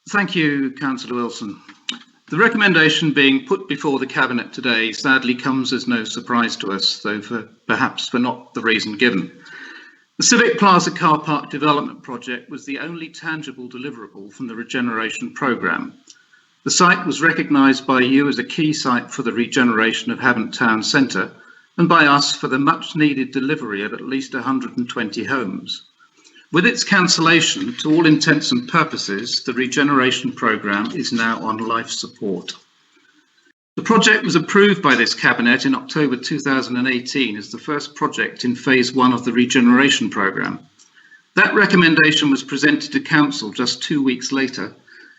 Thank you, Councillor Wilson. The recommendation being put before the Cabinet today sadly comes as no surprise to us, though perhaps for not the reason given. The Civic Plaza car park development project was the only tangible deliverable from the regeneration programme. The site was recognised by you as a key site for the regeneration of Havant Town Centre and by us for the much needed delivery of at least 120 homes. With its cancellation, to all intents and purposes, the regeneration programme is now on life support. The project was approved by this Cabinet in October 2018 as the first project in phase 1 of the regeneration programme. That recommendation was presented to Council just 2 weeks later,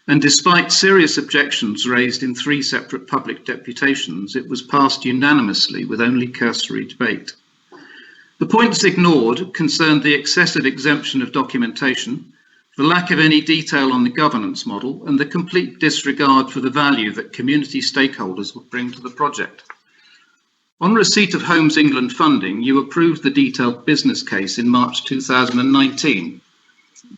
and despite serious objections raised in 3 separate public deputations, it was passed unanimously with only cursory debate. The points ignored concerned the excessive exemption of documentation, the lack of any detail on the governance model, and the complete disregard for the value that community stakeholders would bring to the project. On receipt of Homes England funding, you approved the detailed business case in March 2019.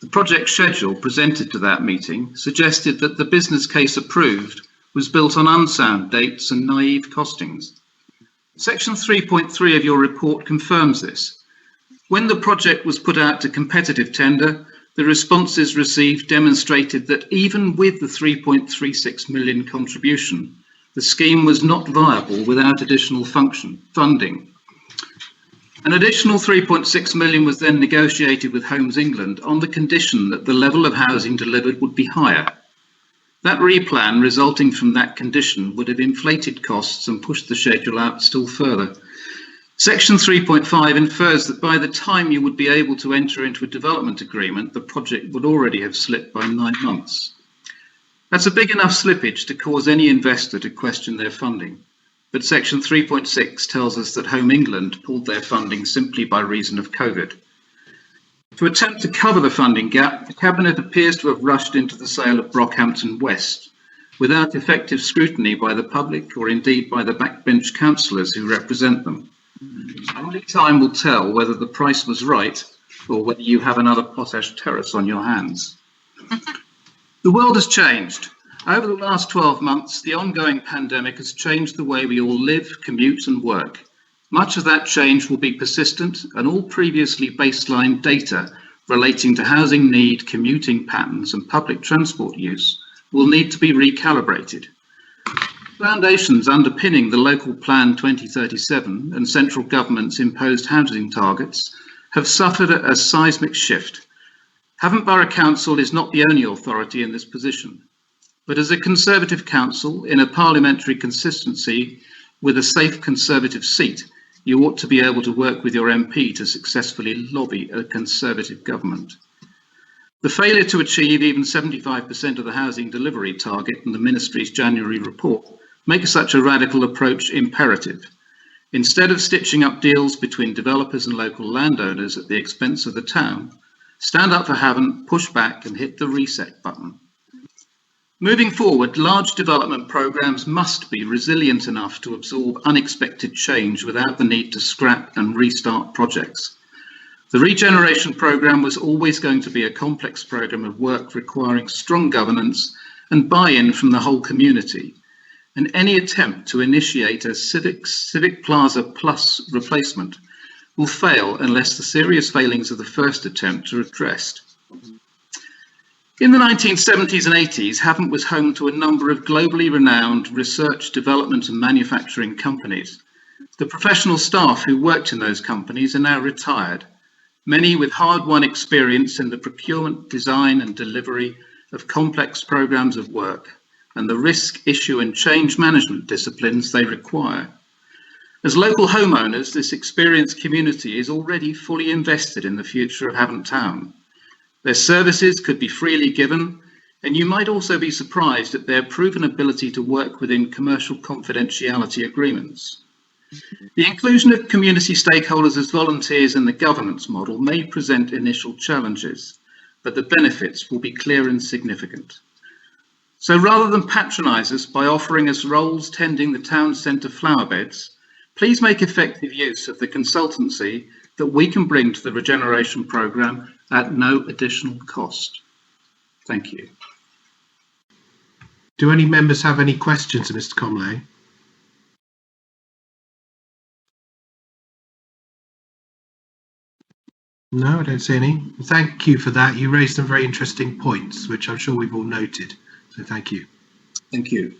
The project schedule presented to that meeting suggested that the business case approved was built on unsound dates and naive costings. Section 3.3 of your report confirms this. When the project was put out to competitive tender, the responses received demonstrated that even with the 3.36 million contribution, the scheme was not viable without additional funding. An additional 3.6 million was then negotiated with Homes England on the condition that the level of housing delivered would be higher. That replan resulting from that condition would have inflated costs and pushed the schedule out still further. Section 3.5 infers that by the time you would be able to enter into a development agreement, the project would already have slipped by 9 months. That's a big enough slippage to cause any investor to question their funding. But Section 3.6 tells us that Home England pulled their funding simply by reason of COVID. To attempt to cover the funding gap, the Cabinet appears to have rushed into the sale of Brockhampton West, without effective scrutiny by the public or indeed by the backbench councillors who represent them. Only time will tell whether the price was right or whether you have another potash terrace on your hands. The world has changed. Over the last 12 months, the ongoing pandemic has changed the way we all live, commute and work. Much of that change will be persistent, and all previously baseline data relating to housing need, commuting patterns and public transport use will need to be recalibrated. Foundations underpinning the Local Plan 2037 and central government's imposed housing targets have suffered a seismic shift. Havant Borough Council is not the only authority in this position, but as a Conservative council in a parliamentary consistency with a safe Conservative seat, you ought to be able to work with your MP to successfully lobby a Conservative government. The failure to achieve even 75% of the housing delivery target in the Ministry's January report makes such a radical approach imperative. Instead of stitching up deals between developers and local landowners at the expense of the town, stand up for Havant, push back and hit the reset button. Moving forward, large development programmes must be resilient enough to absorb unexpected change without the need to scrap and restart projects. The regeneration programme was always going to be a complex programme of work requiring strong governance and buy-in from the whole community, and any attempt to initiate a Civic Plaza Plus replacement will fail unless the serious failings of the first attempt are addressed. In the 1970s and 80s, Havant was home to a number of globally renowned research, development and manufacturing companies. The professional staff who worked in those companies are now retired, many with hard-won experience in the procurement, design and delivery of complex programmes of work and the risk, issue and change management disciplines they require. As local homeowners, this experienced community is already fully invested in the future of Havant Town. Their services could be freely given, and you might also be surprised at their proven ability to work within commercial confidentiality agreements. The inclusion of community stakeholders as volunteers in the governance model may present initial challenges, but the benefits will be clear and significant. So rather than patronise us by offering us roles tending the town centre flower beds, please make effective use of the consultancy that we can bring to the regeneration programme at no additional cost. Thank you. Do any members have any questions of Mr. Comlay? No, I don't see any. Thank you for that. You raised some very interesting points, which I'm sure we've all noted. So thank you. Thank you.